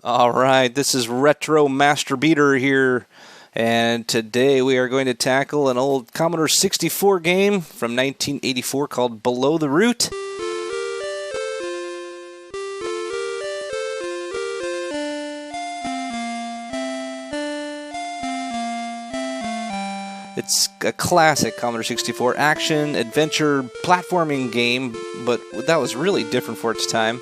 Alright, this is Retro Master Beater here, and today we are going to tackle an old Commodore 64 game from 1984 called Below the Root. It's a classic Commodore 64 action, adventure, platforming game, but that was really different for its time.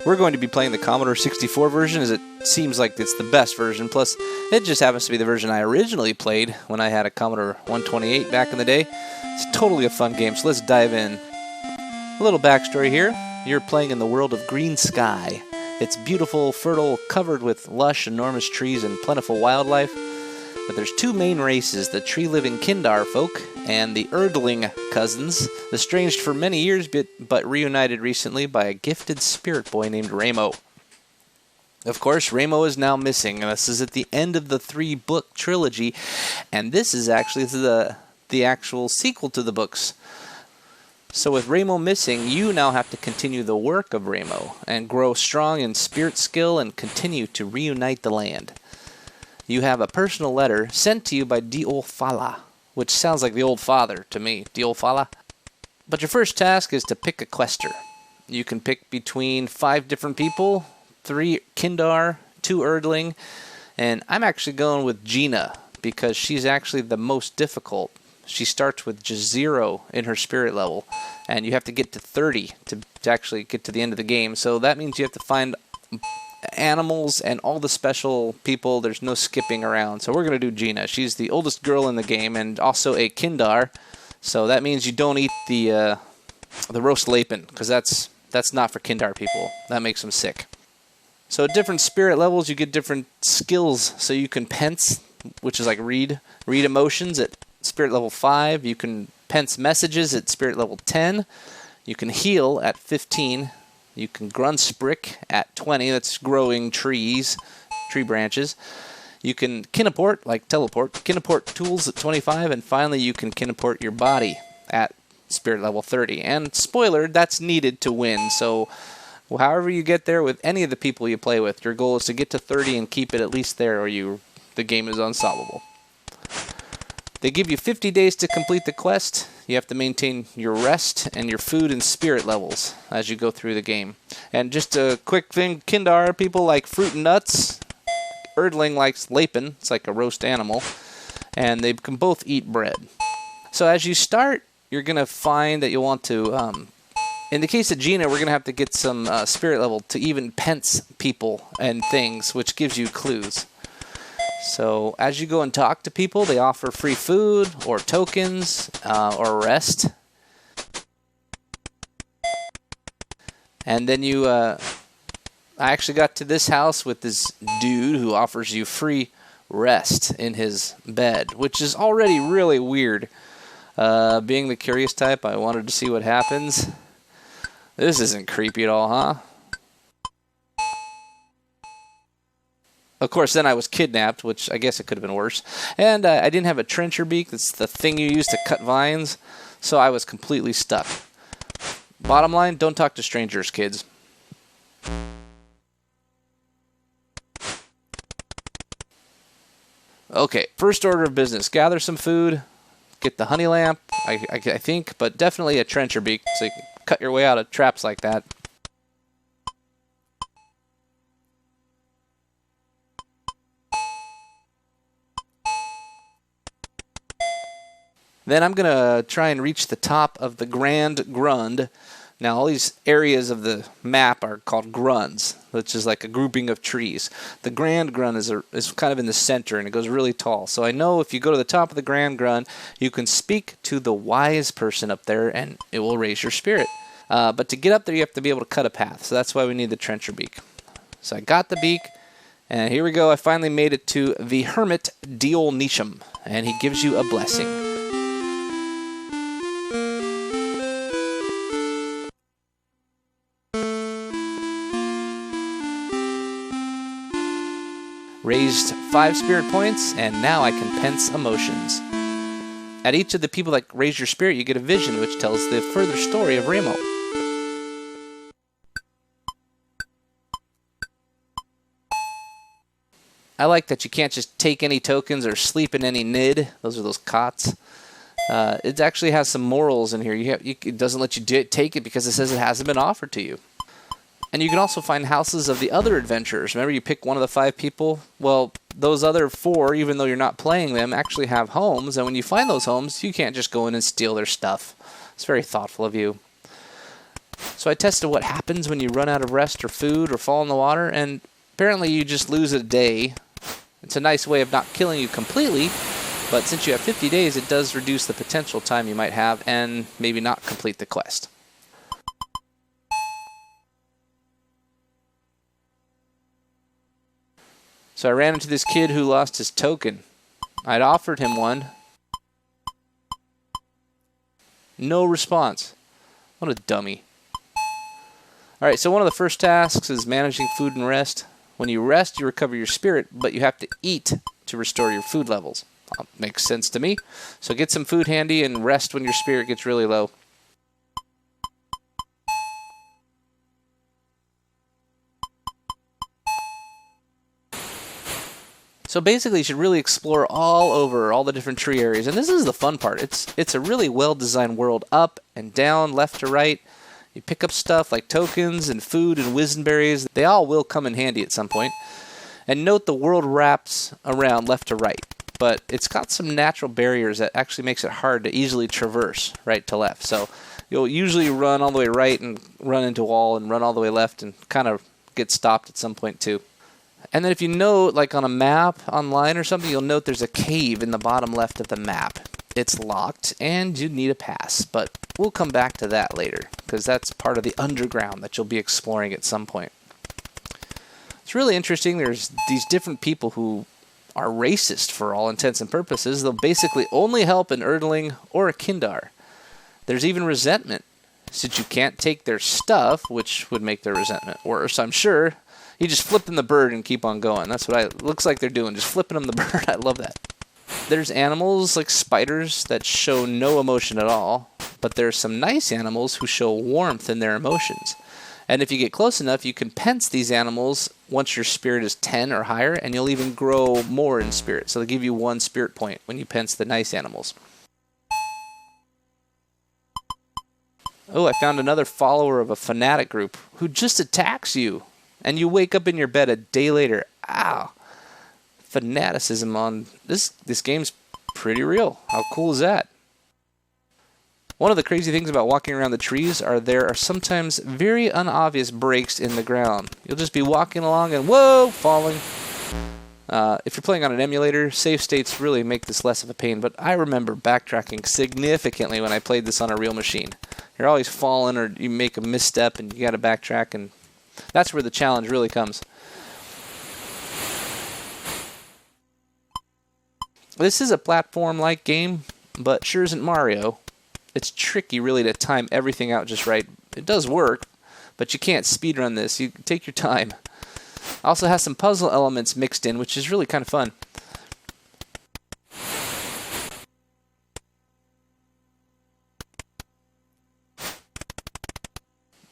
We're going to be playing the Commodore 64 version, as it seems like it's the best version, plus it just happens to be the version I originally played when I had a Commodore 128 back in the day. It's totally a fun game, so let's dive in. A little backstory here. You're playing in the world of Green Sky. It's beautiful, fertile, covered with lush, enormous trees and plentiful wildlife. But there's two main races, the tree-living Kindar folk and the Erdling cousins, estranged for many years but reunited recently by a gifted spirit boy named Remo. Of course, Remo is now missing, and this is at the end of the 3-book trilogy, and this is actually the actual sequel to the books. So with Remo missing, you now have to continue the work of Remo and grow strong in spirit skill and continue to reunite the land. You have a personal letter sent to you by Diolfala, which sounds like the old father to me, Diolfala. But your first task is to pick a quester. You can pick between 5 different people, 3 Kindar, 2 Erdling, and I'm actually going with Gina because she's actually the most difficult. She starts with just 0 in her spirit level, and you have to get to 30 to actually get to the end of the game. So that means you have to find animals and all the special people. There's no skipping around. So we're going to do Gina. She's the oldest girl in the game and also a Kindar. So that means you don't eat the roast lapin, because that's not for Kindar people. That makes them sick. So at different spirit levels you get different skills. So you can pense, which is like read emotions at spirit level 5. You can pense messages at spirit level 10. You can heal at 15. You can Grunsprick at 20, that's growing tree branches. You can kineport, like teleport, kineport tools at 25, and finally you can kineport your body at spirit level 30. And spoiler, that's needed to win, so however you get there with any of the people you play with, your goal is to get to 30 and keep it at least there, or the game is unsolvable. They give you 50 days to complete the quest. You have to maintain your rest and your food and spirit levels as you go through the game. And just a quick thing, Kindar people like fruit and nuts. Erdling likes lapin, it's like a roast animal. And they can both eat bread. So as you start, you're going to find that you'll want to, in the case of Gina, we're going to have to get some spirit level to even pense people and things, which gives you clues. So as you go and talk to people, they offer free food or tokens or rest. And then I actually got to this house with this dude who offers you free rest in his bed, which is already really weird. Being the curious type, I wanted to see what happens. This isn't creepy at all, huh? Of course, then I was kidnapped, which I guess it could have been worse. And I didn't have a trencher beak. That's the thing you use to cut vines. So I was completely stuck. Bottom line, don't talk to strangers, kids. Okay, first order of business. Gather some food. Get the honey lamp, I think, but definitely a trencher beak so you can cut your way out of traps like that. Then I'm going to try and reach the top of the Grand Grund. Now, all these areas of the map are called Grunds, which is like a grouping of trees. The Grand Grund is kind of in the center, and it goes really tall. So I know if you go to the top of the Grand Grund, you can speak to the wise person up there, and it will raise your spirit. But to get up there, you have to be able to cut a path. So that's why we need the trencher beak. So I got the beak, and here we go. I finally made it to the Hermit Diolnisham, and he gives you a blessing. Raised 5 spirit points, and now I can pense emotions. At each of the people that raise your spirit, you get a vision which tells the further story of Remo. I like that you can't just take any tokens or sleep in any nid. Those are those cots. It actually has some morals in here. It doesn't let you take it because it says it hasn't been offered to you. And you can also find houses of the other adventurers. Remember, you pick one of the 5 people? Well, those other 4, even though you're not playing them, actually have homes. And when you find those homes, you can't just go in and steal their stuff. It's very thoughtful of you. So I tested what happens when you run out of rest or food or fall in the water. And apparently you just lose a day. It's a nice way of not killing you completely. But since you have 50 days, it does reduce the potential time you might have and maybe not complete the quest. So I ran into this kid who lost his token. I'd offered him one. No response. What a dummy. Alright, so one of the first tasks is managing food and rest. When you rest, you recover your spirit, but you have to eat to restore your food levels. Makes sense to me. So get some food handy and rest when your spirit gets really low. So basically, you should really explore all over all the different tree areas. And this is the fun part. It's a really well-designed world, up and down, left to right. You pick up stuff like tokens and food and wizenberries. They all will come in handy at some point. And note the world wraps around left to right. But it's got some natural barriers that actually makes it hard to easily traverse right to left. So you'll usually run all the way right and run into a wall and run all the way left and kind of get stopped at some point too. And then if you note, like on a map online or something, you'll note there's a cave in the bottom left of the map. It's locked, and you need a pass, but we'll come back to that later, because that's part of the underground that you'll be exploring at some point. It's really interesting. There's these different people who are racist for all intents and purposes. They'll basically only help an Erdling or a Kindar. There's even resentment, since you can't take their stuff, which would make their resentment worse, I'm sure. You just flip them the bird and keep on going. That's what looks like they're doing, just flipping them the bird. I love that. There's animals like spiders that show no emotion at all, but there's some nice animals who show warmth in their emotions. And if you get close enough, you can pense these animals once your spirit is 10 or higher, and you'll even grow more in spirit. So they'll give you 1 spirit point when you pense the nice animals. Oh, I found another follower of a fanatic group who just attacks you. And you wake up in your bed a day later. Ow. Fanaticism on this game's pretty real. How cool is that? One of the crazy things about walking around the trees are there are sometimes very unobvious breaks in the ground. You'll just be walking along and whoa, falling. If you're playing on an emulator, save states really make this less of a pain, but I remember backtracking significantly when I played this on a real machine. You're always falling or you make a misstep and you gotta backtrack, and that's where the challenge really comes. This is a platform-like game, but sure isn't Mario. It's tricky, really, to time everything out just right. It does work, but you can't speedrun this. You take your time. Also has some puzzle elements mixed in, which is really kind of fun.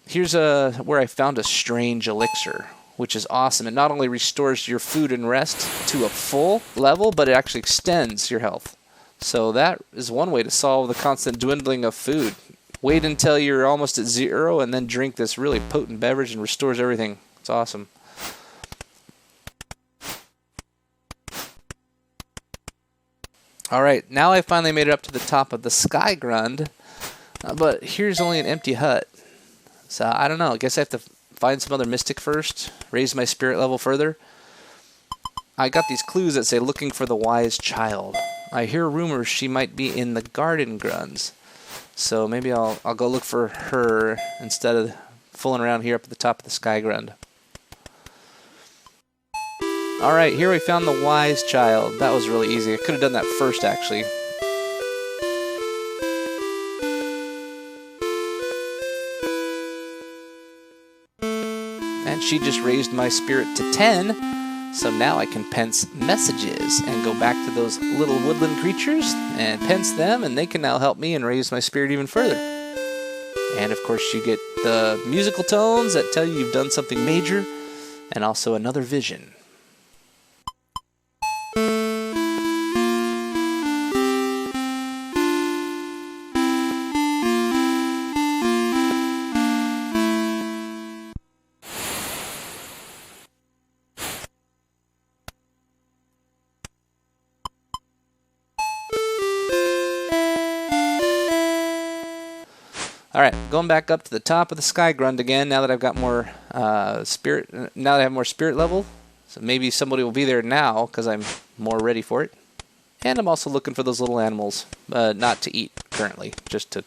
Here's where I found a strange elixir, which is awesome. It not only restores your food and rest to a full level, but it actually extends your health. So that is one way to solve the constant dwindling of food. Wait until you're almost at 0 and then drink this really potent beverage and restores everything. It's awesome. Alright, now I finally made it up to the top of the Sky Grund, but here's only an empty hut. So, I don't know. I guess I have to find some other mystic first, raise my spirit level further. I got these clues that say looking for the wise child. I hear rumors she might be in the garden grunts. So maybe I'll go look for her instead of fooling around here up at the top of the Sky Grund. Alright, here we found the wise child. That was really easy. I could have done that first, actually. And she just raised my spirit to 10, so now I can pense messages and go back to those little woodland creatures and pense them, and they can now help me and raise my spirit even further. And of course you get the musical tones that tell you you've done something major, and also another vision. Alright, going back up to the top of the Sky Grund again, now that I've got more spirit, now that I have more spirit level. So maybe somebody will be there now, because I'm more ready for it. And I'm also looking for those little animals, not to eat currently, just to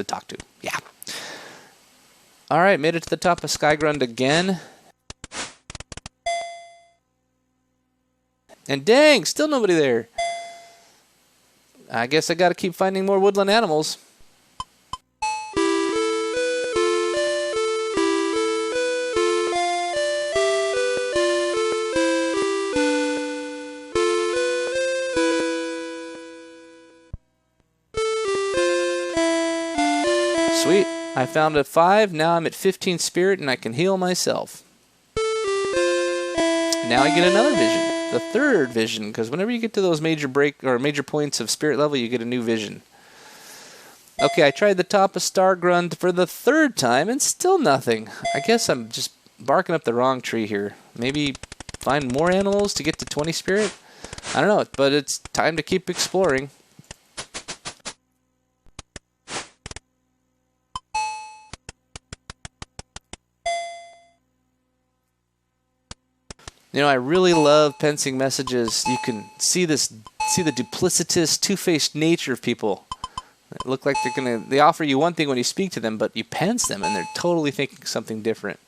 talk to. Yeah. Alright, made it to the top of Sky Grund again. And dang, still nobody there. I guess I gotta keep finding more woodland animals. Sweet. I found a 5, now I'm at 15 spirit and I can heal myself. Now I get another vision, the third vision, because whenever you get to those major points of spirit level, you get a new vision. Okay, I tried the top of Star Grund for the 3rd time and still nothing. I guess I'm just barking up the wrong tree here. Maybe find more animals to get to 20 spirit? I don't know, but it's time to keep exploring. You know, I really love pensing messages. You can see the duplicitous, two-faced nature of people. They look like they offer you one thing when you speak to them, but you pense them and they're totally thinking something different.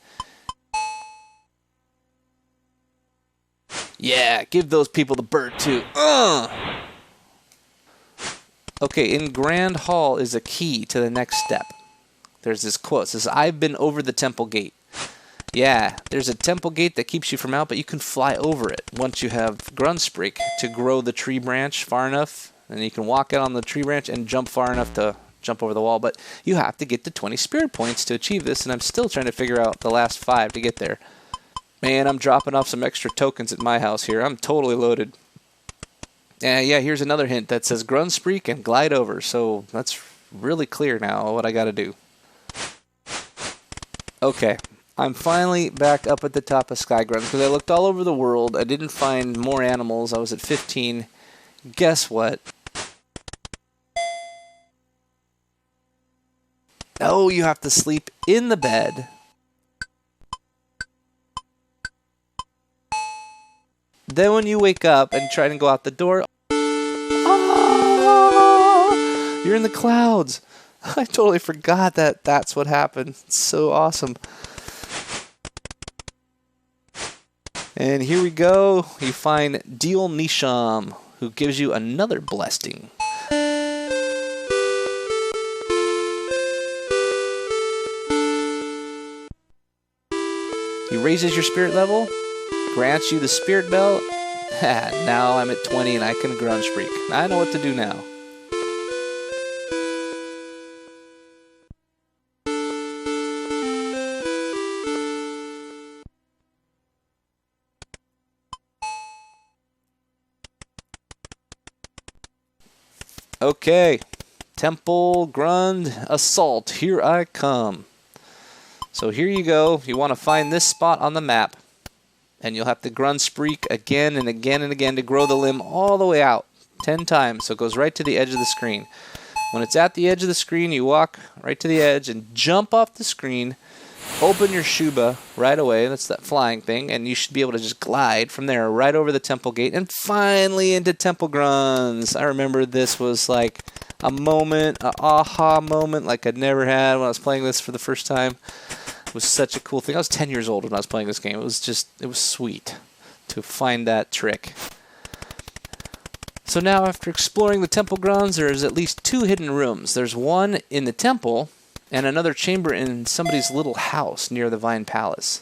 Yeah, give those people the bird too. Okay, in Grand Hall is a key to the next step. There's this quote. It says, "I've been over the temple gate." Yeah, there's a temple gate that keeps you from out, but you can fly over it once you have Grundspreek to grow the tree branch far enough, and you can walk out on the tree branch and jump far enough to jump over the wall, but you have to get to 20 spirit points to achieve this, and I'm still trying to figure out the last 5 to get there. Man, I'm dropping off some extra tokens at my house here. I'm totally loaded. Yeah, here's another hint that says Grundspreek and glide over, so that's really clear now what I gotta do. Okay. I'm finally back up at the top of Sky Grund because I looked all over the world. I didn't find more animals. I was at 15. Guess what? Oh, you have to sleep in the bed. Then when you wake up and try to go out the door, oh, you're in the clouds. I totally forgot that that's what happened. It's so awesome. And here we go. You find Deal Nisham, who gives you another blessing. He raises your spirit level, grants you the spirit belt. Now I'm at 20 and I can Grundspreek. I know what to do now. Okay, Temple Grund Assault, here I come. So here you go. You want to find this spot on the map, and you'll have to Grundspreek again and again and again to grow the limb all the way out 10 times, so it goes right to the edge of the screen. When it's at the edge of the screen, you walk right to the edge and jump off the screen, open your Shuba right away, that's that flying thing, and you should be able to just glide from there right over the temple gate and finally into Temple Grunds. I remember this was like a moment, an aha moment like I'd never had when I was playing this for the first time. It was such a cool thing. I was 10 years old when I was playing this game. It was sweet to find that trick. So now after exploring the Temple Grunds, there's at least 2 hidden rooms. There's one in the temple, and another chamber in somebody's little house near the Vine Palace.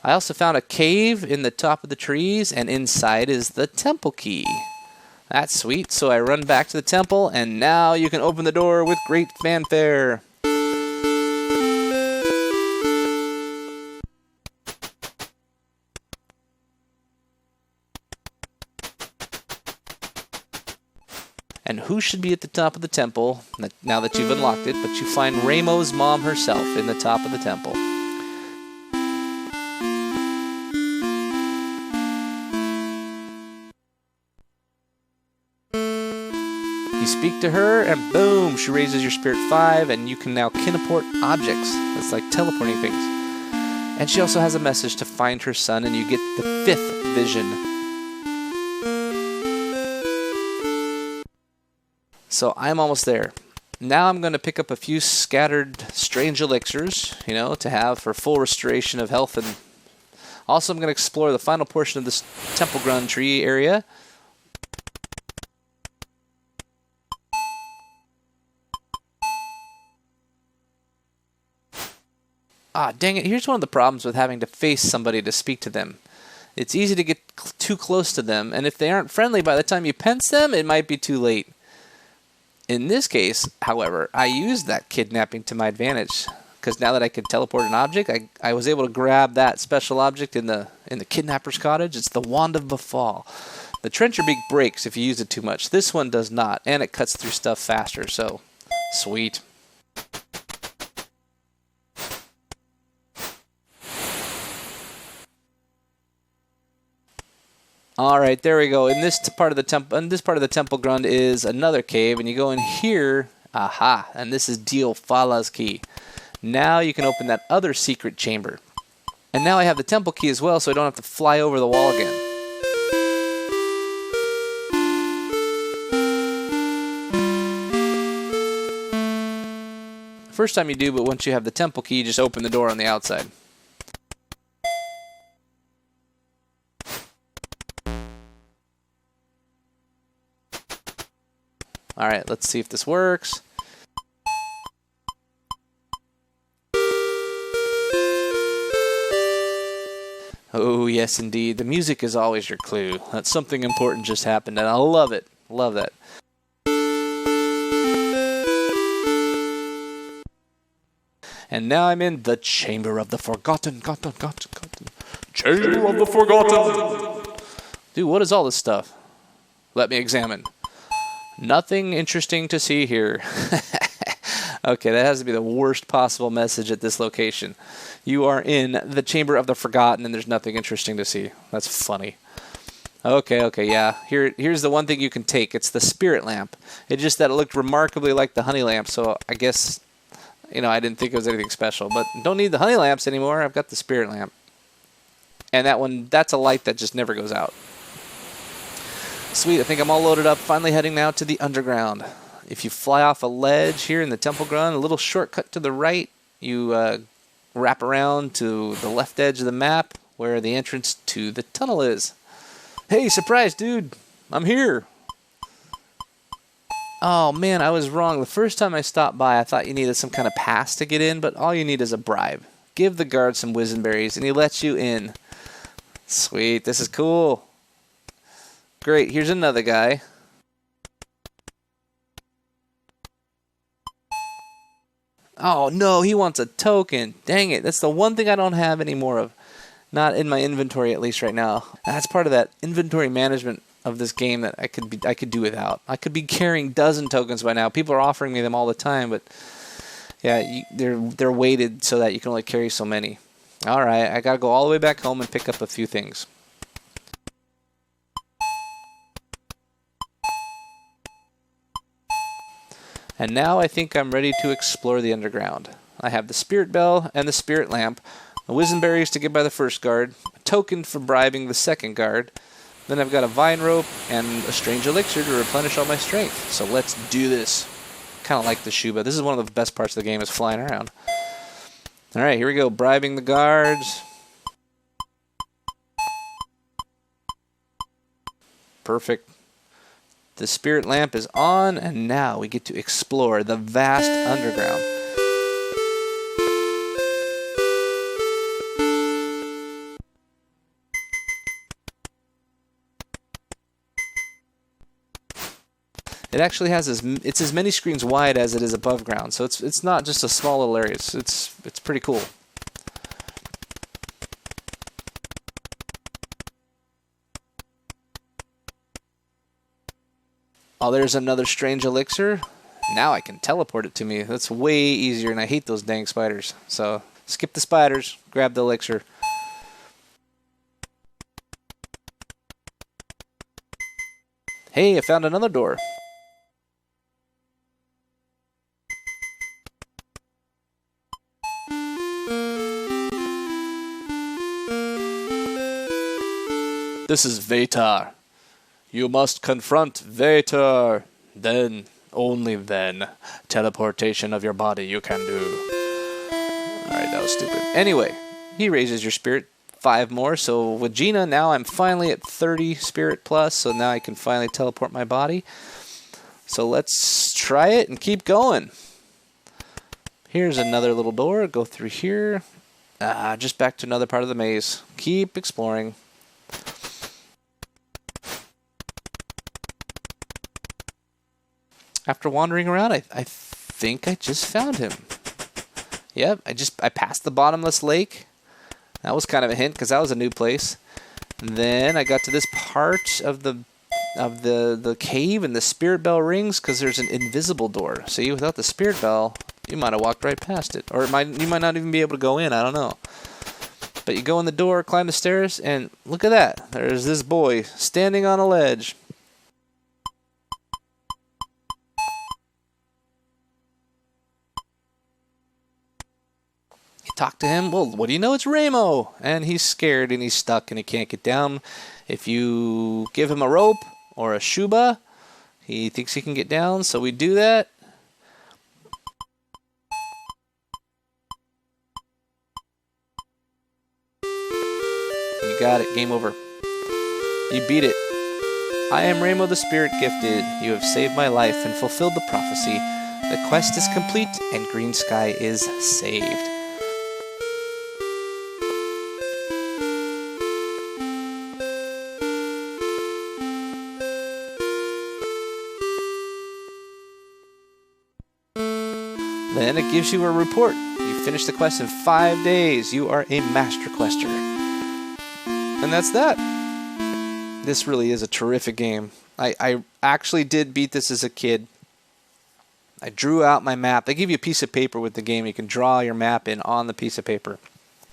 I also found a cave in the top of the trees, and inside is the temple key. That's sweet, so I run back to the temple, and now you can open the door with great fanfare. And who should be at the top of the temple, now that you've unlocked it, but you find Remo's mom herself in the top of the temple. speak to her, and boom, she raises your spirit 5, and you can now kineport objects. That's like teleporting things. And she also has a message to find her son, and you get the 5th vision. So I'm almost there. Now I'm going to pick up a few scattered strange elixirs, you know, to have for full restoration of health. And also I'm going to explore the final portion of this Temple Grun tree area. Ah, dang it. Here's one of the problems with having to face somebody to speak to them. It's easy to get too close to them, and if they aren't friendly by the time you pense them, it might be too late. In this case, however, I used that kidnapping to my advantage, because now that I could teleport an object, I was able to grab that special object in the kidnapper's cottage. It's the Wand of Befall. The Trencher Beak breaks if you use it too much. This one does not, and it cuts through stuff faster, so sweet. All right, there we go. In this part of the Temple Grund is another cave, and you go in here. Aha! And this is Diofala's key. Now you can open that other secret chamber. And now I have the temple key as well, so I don't have to fly over the wall again. First time you do, but once you have the temple key, you just open the door on the outside. Alright, let's see if this works. Oh, yes, indeed. The music is always your clue. That something important just happened, and I love it. Love that. And now I'm in the Chamber of the Forgotten. Chamber of the Forgotten! Dude, what is all this stuff? Let me examine. Nothing interesting to see here. Okay, that has to be the worst possible message at this location. You are in the Chamber of the Forgotten and there's nothing interesting to see. That's funny. Okay, yeah. Here's the one thing you can take. It's the spirit lamp. It's just that it looked remarkably like the honey lamp, so I guess, you know, I didn't think it was anything special. But don't need the honey lamps anymore. I've got the spirit lamp. And that one, that's a light that just never goes out. Sweet, I think I'm all loaded up. Finally heading now to the underground. If you fly off a ledge here in the Temple Grun, a little shortcut to the right, you wrap around to the left edge of the map where the entrance to the tunnel is. Hey, surprise, dude! I'm here! Oh man, I was wrong. The first time I stopped by, I thought you needed some kind of pass to get in, but all you need is a bribe. Give the guard some wizenberries, and he lets you in. Sweet, this is cool. Great, here's another guy. Oh no, he wants a token. Dang it, that's the one thing I don't have any more of. Not in my inventory, at least right now. That's part of that inventory management of this game that I could do without. I could be carrying dozen tokens by now. People are offering me them all the time, but yeah, they're weighted so that you can only carry so many. All right, I gotta go all the way back home and pick up a few things. And now I think I'm ready to explore the underground. I have the spirit bell and the spirit lamp, the wizenberries to get by the first guard, a token for bribing the second guard, then I've got a vine rope and a strange elixir to replenish all my strength. So let's do this. Kind of like the Shuba. This is one of the best parts of the game, is flying around. Alright, here we go. Bribing the guards. Perfect. The spirit lamp is on, and now we get to explore the vast underground. It actually has it's as many screens wide as it is above ground, so it's not just a small little area. It's pretty cool. Oh, there's another strange elixir. Now I can teleport it to me. That's way easier, and I hate those dang spiders. So skip the spiders, grab the elixir. Hey, I found another door. This is Vatar. You must confront Vatar. Then, only then, teleportation of your body you can do. Alright, that was stupid. Anyway, he raises your spirit 5 more. So with Gina, now I'm finally at 30 spirit plus. So now I can finally teleport my body. So let's try it and keep going. Here's another little door. Go through here. Just back to another part of the maze. Keep exploring. After wandering around, I think I just found him. Yep, I passed the bottomless lake. That was kind of a hint because that was a new place. And then I got to this part of the cave, and the spirit bell rings because there's an invisible door. See, without the spirit bell, you might have walked right past it, or you might not even be able to go in. I don't know. But you go in the door, climb the stairs, and look at that. There's this boy standing on a ledge. Talk to him. Well, what do you know? It's Remo, and he's scared and he's stuck and he can't get down. If you give him a rope or a shuba, he thinks he can get down, so we do that. You got it. Game over. You beat it. I am Remo the Spirit Gifted. You have saved my life and fulfilled the prophecy. The quest is complete and Green Sky is saved. Then it gives you a report. You finished the quest in 5 days. You are a master quester. And that's that. This really is a terrific game. I actually did beat this as a kid. I drew out my map. They give you a piece of paper with the game. You can draw your map in on the piece of paper.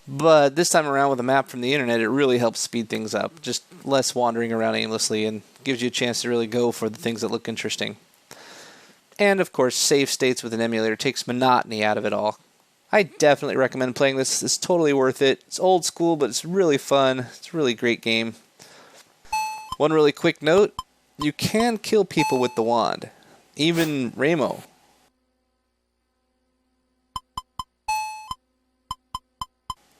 But this time around with a map from the internet, it really helps speed things up. Just less wandering around aimlessly and gives you a chance to really go for the things that look interesting. And, of course, save states with an emulator takes monotony out of it all. I definitely recommend playing this. It's totally worth it. It's old school, but it's really fun. It's a really great game. One really quick note, you can kill people with the wand. Even Remo.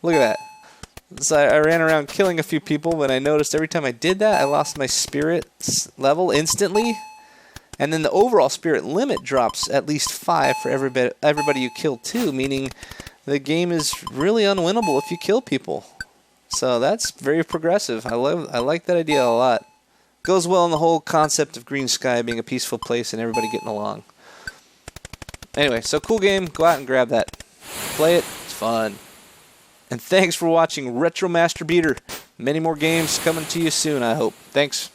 Look at that. So I ran around killing a few people, but I noticed every time I did that, I lost my spirit level instantly. And then the overall spirit limit drops at least 5 for everybody you kill too, meaning the game is really unwinnable if you kill people. So that's very progressive. I like that idea a lot. Goes well in the whole concept of Green Sky being a peaceful place and everybody getting along. Anyway, so cool game. Go out and grab that. Play it. It's fun. And thanks for watching Retro Master Beater. Many more games coming to you soon, I hope. Thanks.